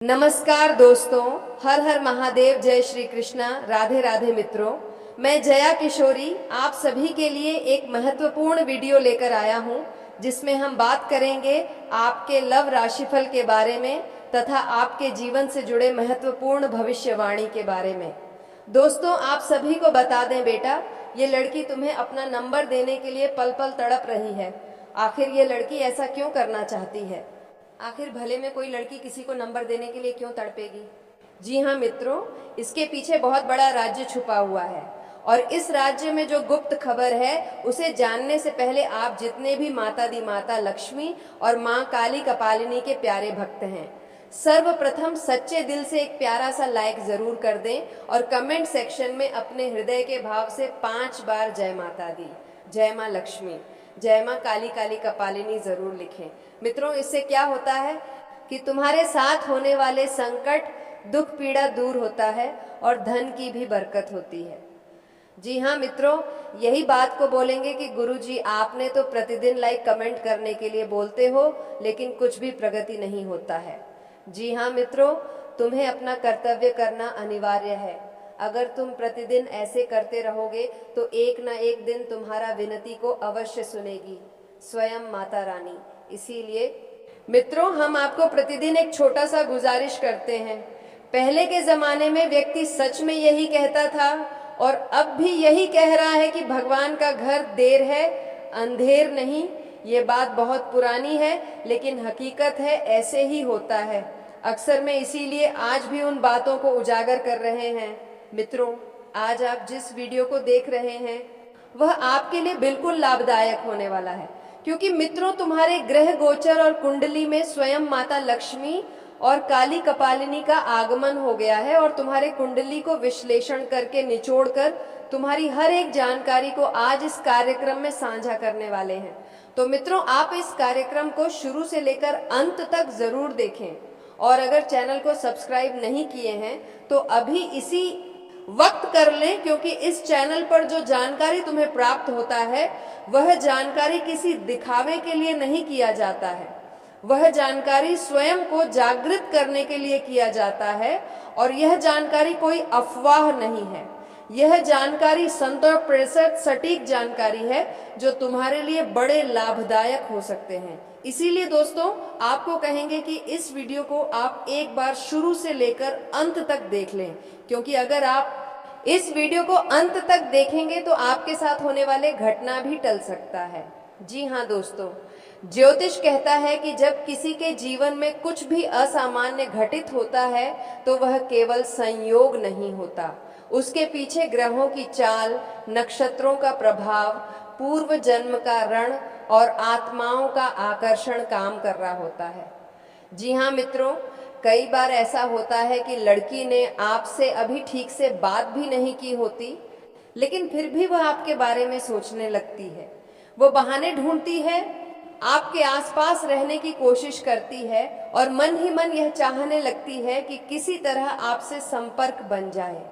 नमस्कार दोस्तों, हर हर महादेव, जय श्री कृष्णा, राधे राधे मित्रों। मैं जया किशोरी आप सभी के लिए एक महत्वपूर्ण वीडियो लेकर आया हूं, जिसमें हम बात करेंगे आपके लव राशिफल के बारे में तथा आपके जीवन से जुड़े महत्वपूर्ण भविष्यवाणी के बारे में। दोस्तों, आप सभी को बता दें बेटा, ये लड़की तुम्हें अपना नंबर देने के लिए पल पल तड़प रही है। आखिर ये लड़की ऐसा क्यों करना चाहती है? आखिर भले में कोई लड़की किसी को नंबर देने के लिए क्यों तड़पेगी? जी हाँ मित्रों, इसके पीछे बहुत बड़ा राज्य छुपा हुआ है और इस राज्य में जो गुप्त खबर है उसे जानने से पहले आप जितने भी माता दी माता लक्ष्मी और माँ काली कपालिनी के प्यारे भक्त हैं, सर्वप्रथम सच्चे दिल से एक प्यारा सा लाइक जरूर कर दें और कमेंट सेक्शन में अपने हृदय के भाव से 5 बार जय माता दी, जय माँ लक्ष्मी, जय माँ काली काली कपालिनी जरूर लिखें। मित्रों, इससे क्या होता है कि तुम्हारे साथ होने वाले संकट, दुख, पीड़ा दूर होता है और धन की भी बरकत होती है। जी हाँ मित्रों, यही बात को बोलेंगे कि गुरुजी आपने तो प्रतिदिन लाइक कमेंट करने के लिए बोलते हो, लेकिन कुछ भी प्रगति नहीं होता है। जी हाँ मित्रों, तुम्हें अपना कर्तव्य करना अनिवार्य है। अगर तुम प्रतिदिन ऐसे करते रहोगे तो एक ना एक दिन तुम्हारा विनती को अवश्य सुनेगी स्वयं माता रानी। इसीलिए मित्रों, हम आपको प्रतिदिन एक छोटा सा गुजारिश करते हैं। पहले के जमाने में व्यक्ति सच में यही कहता था और अब भी यही कह रहा है कि भगवान का घर देर है अंधेर नहीं। ये बात बहुत पुरानी है, लेकिन हकीकत है ऐसे ही होता है। अक्सर मैं इसीलिए आज भी उन बातों को उजागर कर रहे हैं। मित्रों, आज आप जिस वीडियो को देख रहे हैं वह आपके लिए बिल्कुल लाभदायक होने वाला है, क्योंकि मित्रों तुम्हारे ग्रह गोचर और कुंडली में स्वयं माता लक्ष्मी और काली कपालिनी का आगमन हो गया है और तुम्हारे कुंडली को विश्लेषण करके निचोड़कर तुम्हारी हर एक जानकारी को आज इस कार्यक्रम में साझा करने वाले हैं। तो मित्रों, आप इस कार्यक्रम को शुरू से लेकर अंत तक जरूर देखें और अगर चैनल को सब्सक्राइब नहीं किए हैं तो अभी इसी वक्त कर लें, क्योंकि इस चैनल पर जो जानकारी तुम्हें प्राप्त होता है वह जानकारी किसी दिखावे के लिए नहीं किया जाता है। वह जानकारी स्वयं को जागृत करने के लिए किया जाता है और यह जानकारी कोई अफवाह नहीं है। यह जानकारी 100% सटीक जानकारी है जो तुम्हारे लिए बड़े लाभदायक हो सकते हैं। इसीलिए दोस्तों, आपको कहेंगे कि इस वीडियो को आप एक बार शुरू से लेकर अंत तक देख लें, क्योंकि अगर आप इस वीडियो को अंत तक देखेंगे तो आपके साथ होने वाले घटना भी टल सकता है। जी हाँ दोस्तों, ज्योतिष कहता है कि जब किसी के जीवन में कुछ भी असामान्य घटित होता है तो वह केवल संयोग नहीं होता, उसके पीछे ग्रहों की चाल, नक्षत्रों का प्रभाव, पूर्व जन्म का ऋण और आत्माओं का आकर्षण काम कर रहा होता है। जी हाँ मित्रों, कई बार ऐसा होता है कि लड़की ने आपसे अभी ठीक से बात भी नहीं की होती, लेकिन फिर भी वह आपके बारे में सोचने लगती है। वो बहाने ढूंढती है, आपके आसपास रहने की कोशिश करती है और मन ही मन यह चाहने लगती है कि किसी तरह आपसे संपर्क बन जाए।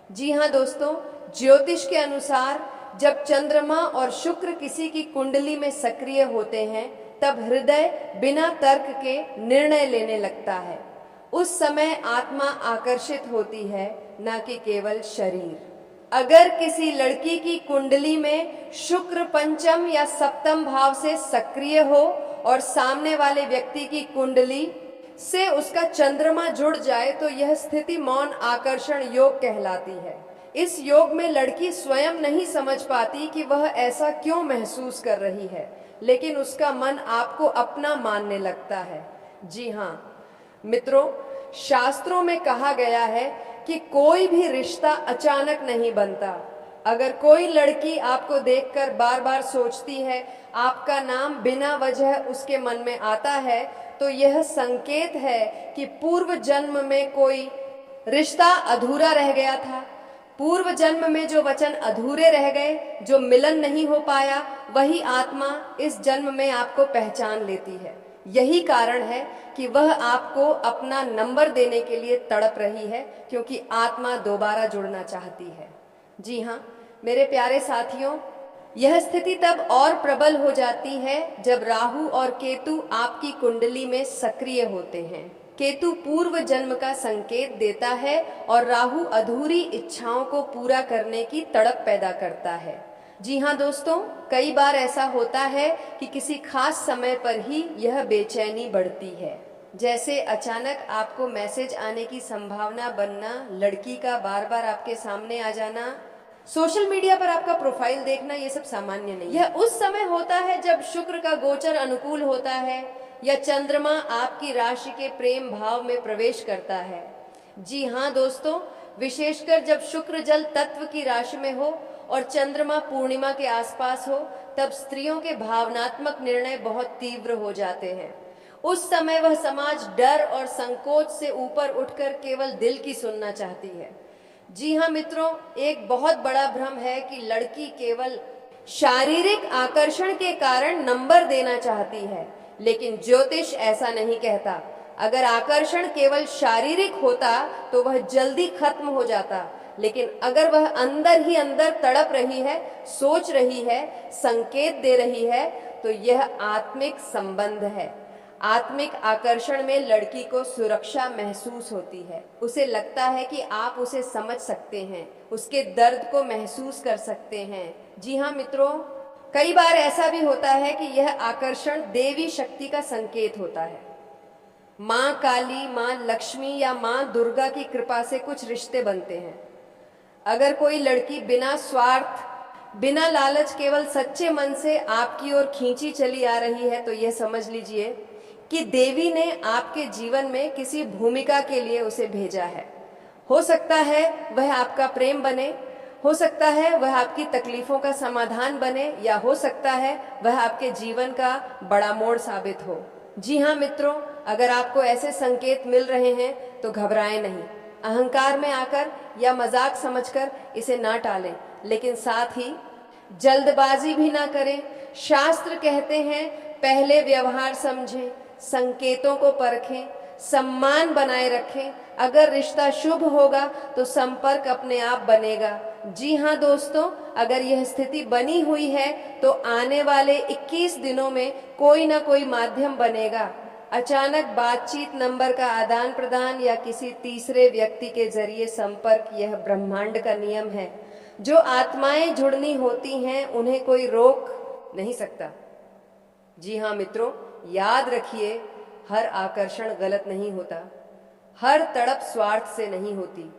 जी हाँ दोस्तों, ज्योतिष के अनुसार जब चंद्रमा और शुक्र किसी की कुंडली में सक्रिय होते हैं तब हृदय बिना तर्क के निर्णय लेने लगता है। उस समय आत्मा आकर्षित होती है, न कि केवल शरीर। अगर किसी लड़की की कुंडली में शुक्र पंचम या सप्तम भाव से सक्रिय हो और सामने वाले व्यक्ति की कुंडली से उसका चंद्रमा जुड़ जाए तो यह स्थिति मौन आकर्षण योग कहलाती है। इस योग में लड़की स्वयं नहीं समझ पाती कि वह ऐसा क्यों महसूस कर रही है, लेकिन उसका मन आपको अपना मानने लगता है। जी हाँ मित्रों, शास्त्रों में कहा गया है कि कोई भी रिश्ता अचानक नहीं बनता। अगर कोई लड़की आपको देखकर बार बार सोचती है, आपका नाम बिना वजह उसके मन में आता है, तो यह संकेत है कि पूर्व जन्म में कोई रिश्ता अधूरा रह गया था। पूर्व जन्म में जो वचन अधूरे रह गए, जो मिलन नहीं हो पाया, वही आत्मा इस जन्म में आपको पहचान लेती है। यही कारण है कि वह आपको अपना नंबर देने के लिए तड़प रही है, क्योंकि आत्मा दोबारा जुड़ना चाहती है। जी हाँ मेरे प्यारे साथियों, यह स्थिति तब और प्रबल हो जाती है जब राहु और केतु आपकी कुंडली में सक्रिय होते हैं। केतु पूर्व जन्म का संकेत देता है और राहु अधूरी इच्छाओं को पूरा करने की तड़प पैदा करता है। जी हाँ दोस्तों, कई बार ऐसा होता है कि किसी खास समय पर ही यह बेचैनी बढ़ती है, जैसे अचानक आपको मैसेज आने की संभावना बनना, लड़की का बार बार आपके सामने आ जाना, सोशल मीडिया पर आपका प्रोफाइल देखना, ये सब सामान्य नहीं। यह उस समय होता है जब शुक्र का गोचर अनुकूल होता है या चंद्रमा आपकी राशि के प्रेम भाव में प्रवेश करता है। जी हाँ दोस्तों, विशेषकर जब शुक्र जल तत्व की राशि में हो और चंद्रमा पूर्णिमा के आसपास हो, तब स्त्रियों के भावनात्मक निर्णय बहुत तीव्र हो जाते हैं। उस समय वह समाज डर और संकोच से ऊपर उठकर केवल दिल की सुनना चाहती है। जी हाँ मित्रों, एक बहुत बड़ा भ्रम है कि लड़की केवल शारीरिक आकर्षण के कारण नंबर देना चाहती है, लेकिन ज्योतिष ऐसा नहीं कहता। अगर आकर्षण केवल शारीरिक होता तो वह जल्दी खत्म हो जाता, लेकिन अगर वह अंदर ही अंदर तड़प रही है, सोच रही है, संकेत दे रही है, तो यह आत्मिक संबंध है। आत्मिक आकर्षण में लड़की को सुरक्षा महसूस होती है। उसे लगता है कि आप उसे समझ सकते हैं, उसके दर्द को महसूस कर सकते हैं। जी हाँ मित्रों, कई बार ऐसा भी होता है कि यह आकर्षण देवी शक्ति का संकेत होता है। माँ काली, माँ लक्ष्मी या माँ दुर्गा की कृपा से कुछ रिश्ते बनते हैं। अगर कोई लड़की बिना स्वार्थ, बिना लालच, केवल सच्चे मन से आपकी ओर खींची चली आ रही है, तो यह समझ लीजिए कि देवी ने आपके जीवन में किसी भूमिका के लिए उसे भेजा है। हो सकता है वह आपका प्रेम बने, हो सकता है वह आपकी तकलीफों का समाधान बने, या हो सकता है वह आपके जीवन का बड़ा मोड़ साबित हो। जी हाँ मित्रों, अगर आपको ऐसे संकेत मिल रहे हैं तो घबराएं नहीं। अहंकार में आकर या मजाक समझकर इसे ना टालें, लेकिन साथ ही जल्दबाजी भी ना करें। शास्त्र कहते हैं पहले व्यवहार समझें, संकेतों को परखें, सम्मान बनाए रखें। अगर रिश्ता शुभ होगा तो संपर्क अपने आप बनेगा। जी हाँ दोस्तों, अगर यह स्थिति बनी हुई है तो आने वाले 21 दिनों में कोई ना कोई माध्यम बनेगा। अचानक बातचीत, नंबर का आदान प्रदान या किसी तीसरे व्यक्ति के जरिए संपर्क, यह ब्रह्मांड का नियम है। जो आत्माएं जुड़नी होती हैं उन्हें कोई रोक नहीं सकता। जी हाँ मित्रों, याद रखिए, हर आकर्षण गलत नहीं होता, हर तड़प स्वार्थ से नहीं होती।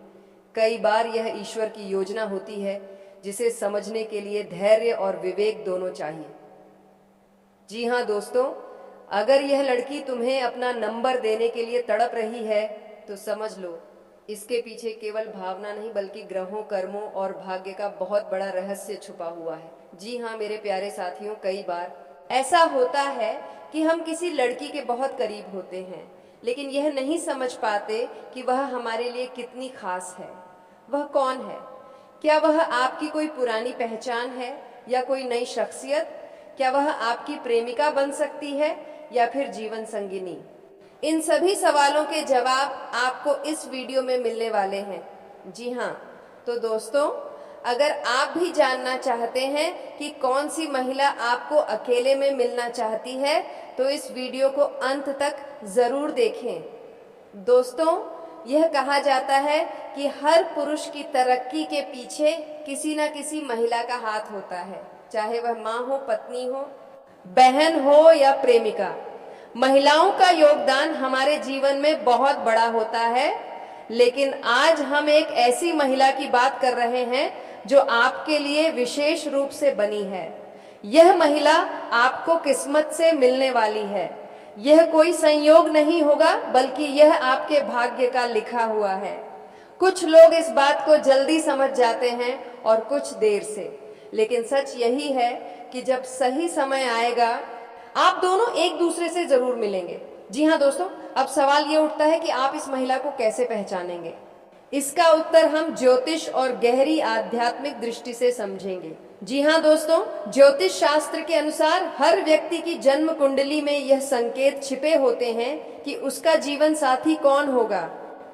कई बार यह ईश्वर की योजना होती है, जिसे समझने के लिए धैर्य और विवेक दोनों चाहिए। जी हाँ दोस्तों, अगर यह लड़की तुम्हें अपना नंबर देने के लिए तड़प रही है तो समझ लो, इसके पीछे केवल भावना नहीं बल्कि ग्रहों, कर्मों और भाग्य का बहुत बड़ा रहस्य छुपा हुआ है। जी हाँ मेरे प्यारे साथियों, कई बार ऐसा होता है कि हम किसी लड़की के बहुत करीब होते हैं, लेकिन यह नहीं समझ पाते कि वह हमारे लिए कितनी खास है। वह कौन है? क्या वह आपकी कोई पुरानी पहचान है या कोई नई शख्सियत? क्या वह आपकी प्रेमिका बन सकती है या फिर जीवन संगिनी? इन सभी सवालों के जवाब आपको इस वीडियो में मिलने वाले हैं। जी हाँ, तो दोस्तों, अगर आप भी जानना चाहते हैं कि कौन सी महिला आपको अकेले में मिलना चाहती है, तो इस वीडियो को अंत तक जरूर देखें। दोस्तों, यह कहा जाता है कि हर पुरुष की तरक्की के पीछे किसी न किसी महिला का हाथ होता है, चाहे वह माँ हो, पत्नी हो, बहन हो या प्रेमिका। महिलाओं का योगदान हमारे जीवन में बहुत बड़ा होता है, लेकिन आज हम एक ऐसी महिला की बात कर रहे हैं जो आपके लिए विशेष रूप से बनी है। यह महिला आपको किस्मत से मिलने वाली है। यह कोई संयोग नहीं होगा, बल्कि यह आपके भाग्य का लिखा हुआ है। कुछ लोग इस बात को जल्दी समझ जाते हैं और कुछ देर से, लेकिन सच यही है कि जब सही समय आएगा आप दोनों एक दूसरे से जरूर मिलेंगे। जी हाँ दोस्तों, अब सवाल ये उठता है कि आप इस महिला को कैसे पहचानेंगे। इसका उत्तर हम ज्योतिष और गहरी आध्यात्मिक दृष्टि से समझेंगे। जी हाँ दोस्तों, ज्योतिष शास्त्र के अनुसार हर व्यक्ति की जन्म कुंडली में यह संकेत छिपे होते हैं कि उसका जीवन साथी कौन होगा,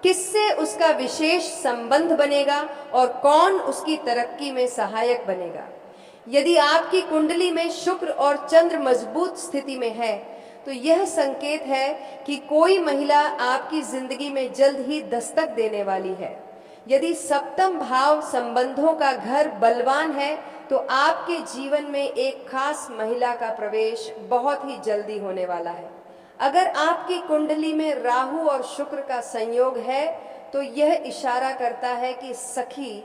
किससे उसका विशेष संबंध बनेगा और कौन उसकी तरक्की में सहायक बनेगा। यदि आपकी कुंडली में शुक्र और चंद्र मजबूत स्थिति में है तो यह संकेत है कि कोई महिला आपकी जिंदगी में जल्द ही दस्तक देने वाली है। यदि सप्तम भाव संबंधों का घर बलवान है तो आपके जीवन में एक खास महिला का प्रवेश बहुत ही जल्दी होने वाला है। अगर आपकी कुंडली में राहु और शुक्र का संयोग है तो यह इशारा करता है कि सखी,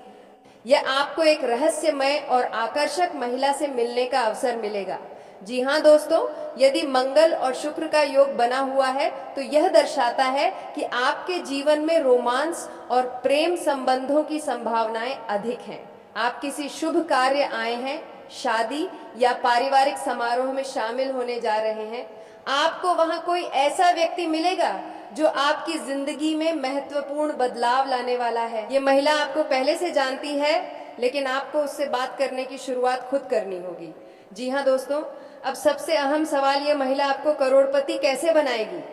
यह आपको एक रहस्यमय और आकर्षक महिला से मिलने का अवसर मिलेगा। जी हाँ दोस्तों, यदि मंगल और शुक्र का योग बना हुआ है तो यह दर्शाता है कि आपके जीवन में रोमांस और प्रेम संबंधों की संभावनाएं अधिक हैं। आप किसी शुभ कार्य आए हैं, शादी या पारिवारिक समारोह में शामिल होने जा रहे हैं। आपको वहां कोई ऐसा व्यक्ति मिलेगा जो आपकी जिंदगी में महत्वपूर्ण बदलाव लाने वाला है। ये महिला आपको पहले से जानती है, लेकिन आपको उससे बात करने की शुरुआत खुद करनी होगी। जी हाँ दोस्तों, अब सबसे अहम सवाल, ये महिला आपको करोड़पति कैसे बनाएगी?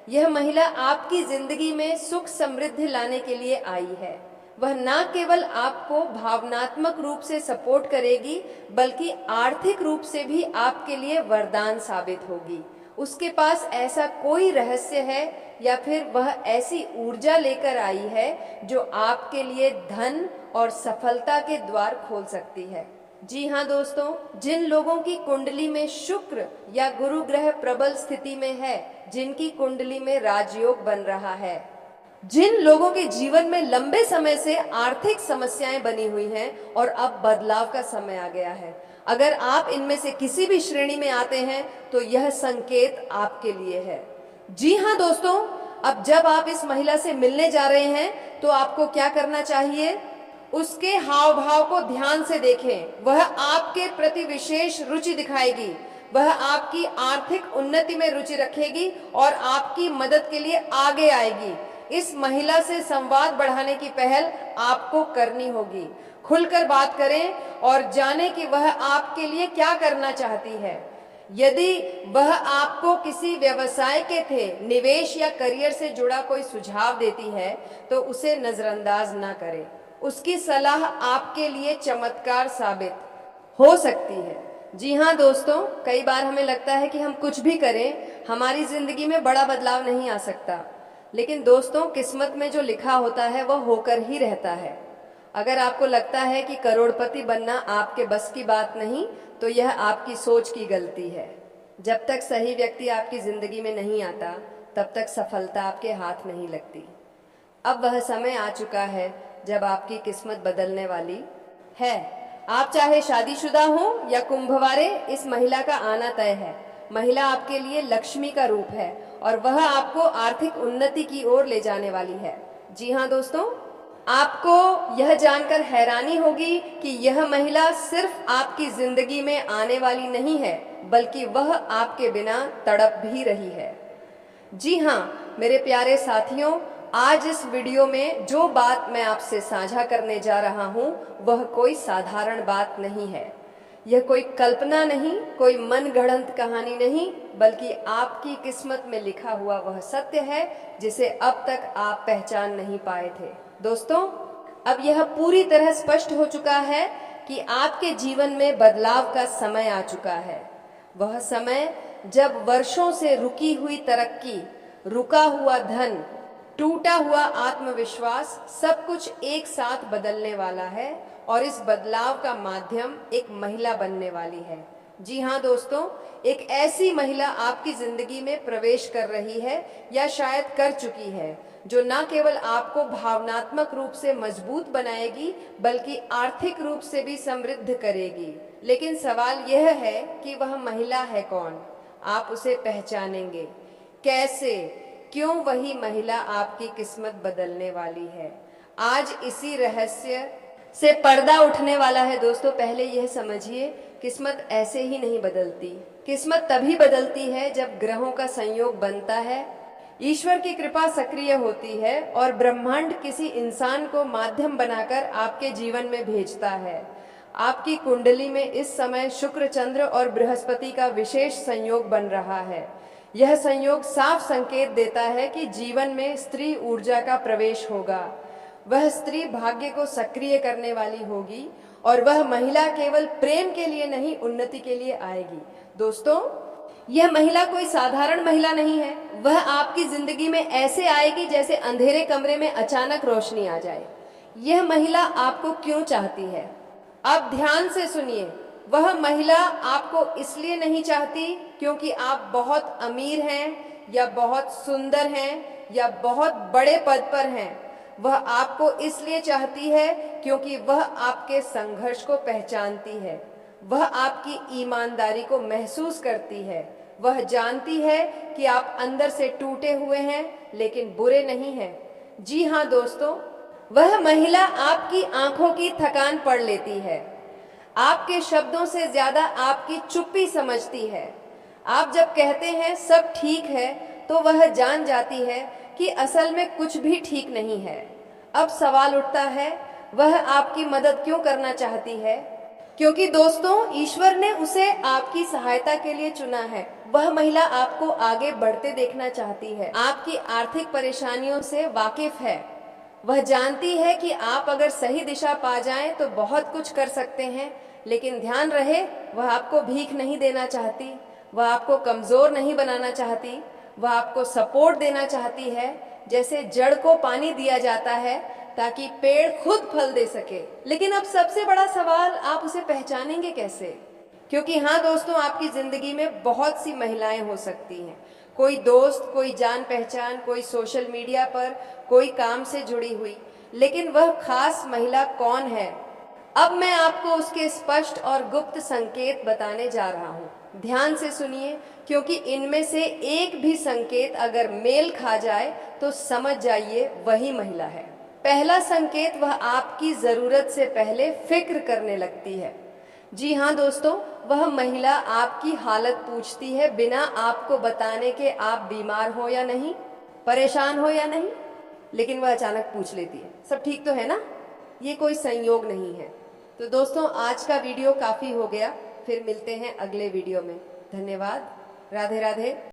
यह महिला आपकी जिंदगी में सुख समृद्धि लाने के लिए आई है। वह न केवल आपको भावनात्मक रूप से सपोर्ट करेगी, बल्कि आर्थिक रूप से भी आपके लिए वरदान साबित होगी। उसके पास ऐसा कोई रहस्य है या फिर वह ऐसी ऊर्जा लेकर आई है जो आपके लिए धन और सफलता के द्वार खोल सकती है। जी हाँ दोस्तों, जिन लोगों की कुंडली में शुक्र या गुरु ग्रह प्रबल स्थिति में है, जिनकी कुंडली में राजयोग बन रहा है, जिन लोगों के जीवन में लंबे समय से आर्थिक समस्याएं बनी हुई हैं और अब बदलाव का समय आ गया है, अगर आप इनमें से किसी भी श्रेणी में आते हैं तो यह संकेत आपके लिए है। जी हाँ दोस्तों, अब जब आप इस महिला से मिलने जा रहे हैं तो आपको क्या करना चाहिए? उसके हाव भाव को ध्यान से देखें। वह आपके प्रति विशेष रुचि दिखाएगी। वह आपकी आर्थिक उन्नति में रुचि रखेगी और आपकी मदद के लिए आगे आएगी। इस महिला से संवाद बढ़ाने की पहल आपको करनी होगी। खुलकर बात करें और जानें कि वह आपके लिए क्या करना चाहती है। यदि वह आपको किसी व्यवसाय के थे, निवेश या करियर से जुड़ा कोई सुझाव देती है तो उसे नजरअंदाज ना करें। उसकी सलाह आपके लिए चमत्कार साबित हो सकती है। जी हाँ दोस्तों, कई बार हमें लगता है कि हम कुछ भी करें हमारी जिंदगी में बड़ा बदलाव नहीं आ सकता, लेकिन दोस्तों किस्मत में जो लिखा होता है वह होकर ही रहता है। अगर आपको लगता है कि करोड़पति बनना आपके बस की बात नहीं, तो यह आपकी सोच की गलती है। जब तक सही व्यक्ति आपकी जिंदगी में नहीं आता, तब तक सफलता आपके हाथ नहीं लगती। अब वह समय आ चुका है जब आपकी किस्मत बदलने वाली है। आप चाहे शादीशुदा हो या कुंभवारे, इस महिला का आना तय है। महिला आपके लिए लक्ष्मी का रूप है और वह आपको आर्थिक उन्नति की ओर ले जाने वाली है। जी हाँ दोस्तों, आपको यह जानकर हैरानी होगी कि यह महिला सिर्फ आपकी जिंदगी में आने वाली नहीं है, बल्कि वह आपके बिना तड़प भी रही है। जी हाँ मेरे प्यारे साथियों, आज इस वीडियो में जो बात मैं आपसे साझा करने जा रहा हूँ वह कोई साधारण बात नहीं है। यह कोई कल्पना नहीं, कोई मनगढ़ंत कहानी नहीं, बल्कि आपकी किस्मत में लिखा हुआ वह सत्य है जिसे अब तक आप पहचान नहीं पाए थे। दोस्तों, अब यह पूरी तरह स्पष्ट हो चुका है कि आपके जीवन में बदलाव का समय आ चुका है। वह समय जब वर्षों से रुकी हुई तरक्की, रुका हुआ धन, टूटा हुआ आत्मविश्वास, सब कुछ एक साथ बदलने वाला है और इस बदलाव का माध्यम एक महिला बनने वाली है। जी हाँ दोस्तों, एक ऐसी महिला आपकी जिंदगी में प्रवेश कर रही है या शायद कर चुकी है, जो न केवल आपको भावनात्मक रूप से मजबूत बनाएगी बल्कि आर्थिक रूप से भी समृद्ध करेगी। लेकिन सवाल यह है कि वह महिला है कौन? आप उसे पहचानेंगे कैसे? क्यों वही महिला आपकी किस्मत बदलने वाली है? आज इसी रहस्य से पर्दा उठने वाला है। दोस्तों, पहले यह समझिए, किस्मत ऐसे ही नहीं बदलती। किस्मत तभी बदलती है जब ग्रहों का संयोग बनता है, ईश्वर की कृपा सक्रिय होती है और ब्रह्मांड किसी इंसान को माध्यम बनाकर आपके जीवन में भेजता है। आपकी कुंडली में इस समय शुक्र, चंद्र और बृहस्पति का विशेष संयोग बन रहा है। यह संयोग साफ संकेत देता है कि जीवन में स्त्री ऊर्जा का प्रवेश होगा। वह स्त्री भाग्य को सक्रिय करने वाली होगी और वह महिला केवल प्रेम के लिए नहीं, उन्नति के लिए आएगी। दोस्तों, यह महिला कोई साधारण महिला नहीं है। वह आपकी जिंदगी में ऐसे आएगी जैसे अंधेरे कमरे में अचानक रोशनी आ जाए। यह महिला आपको क्यों चाहती है? अब ध्यान से सुनिए। वह महिला आपको इसलिए नहीं चाहती क्योंकि आप बहुत अमीर हैं या बहुत सुंदर हैं या बहुत बड़े पद पर हैं। वह आपको इसलिए चाहती है क्योंकि वह आपके संघर्ष को पहचानती है। वह आपकी ईमानदारी को महसूस करती है। वह जानती है कि आप अंदर से टूटे हुए हैं लेकिन बुरे नहीं हैं। जी हाँ दोस्तों, वह महिला आपकी आंखों की थकान पढ़ लेती है। आपके शब्दों से ज्यादा आपकी चुप्पी समझती है। आप जब कहते हैं सब ठीक है तो वह जान जाती है कि असल में कुछ भी ठीक नहीं है। अब सवाल उठता है, वह आपकी मदद क्यों करना चाहती है? क्योंकि दोस्तों, ईश्वर ने उसे आपकी सहायता के लिए चुना है। वह महिला आपको आगे बढ़ते देखना चाहती है। आपकी आर्थिक परेशानियों से वाकिफ है। वह जानती है कि आप अगर सही दिशा पा जाएं तो बहुत कुछ कर सकते हैं, लेकिन ध्यान रहे, वह आपको भीख नहीं देना चाहती। वह आपको कमजोर नहीं बनाना चाहती। वह आपको सपोर्ट देना चाहती है, जैसे जड़ को पानी दिया जाता है ताकि पेड़ खुद फल दे सके। लेकिन अब सबसे बड़ा सवाल, आप उसे पहचानेंगे कैसे? क्योंकि हाँ दोस्तों, आपकी जिंदगी में बहुत सी महिलाएं हो सकती हैं। कोई दोस्त, कोई जान पहचान, कोई सोशल मीडिया पर, कोई काम से जुड़ी हुई। लेकिन वह खास महिला कौन है? अब मैं आपको उसके स्पष्ट और गुप्त संकेत बताने जा रहा हूँ। ध्यान से सुनिए, क्योंकि इनमें से एक भी संकेत अगर मेल खा जाए तो समझ जाइए वही महिला है। पहला संकेत, वह आपकी जरूरत से पहले फिक्र करने लगती है। जी हाँ दोस्तों, वह महिला आपकी हालत पूछती है बिना आपको बताने के आप बीमार हो या नहीं, परेशान हो या नहीं। लेकिन वह अचानक पूछ लेती है, सब ठीक तो है ना? ये कोई संयोग नहीं है। तो दोस्तों, आज का वीडियो काफी हो गया। फिर मिलते हैं अगले वीडियो में। धन्यवाद। राधे राधे।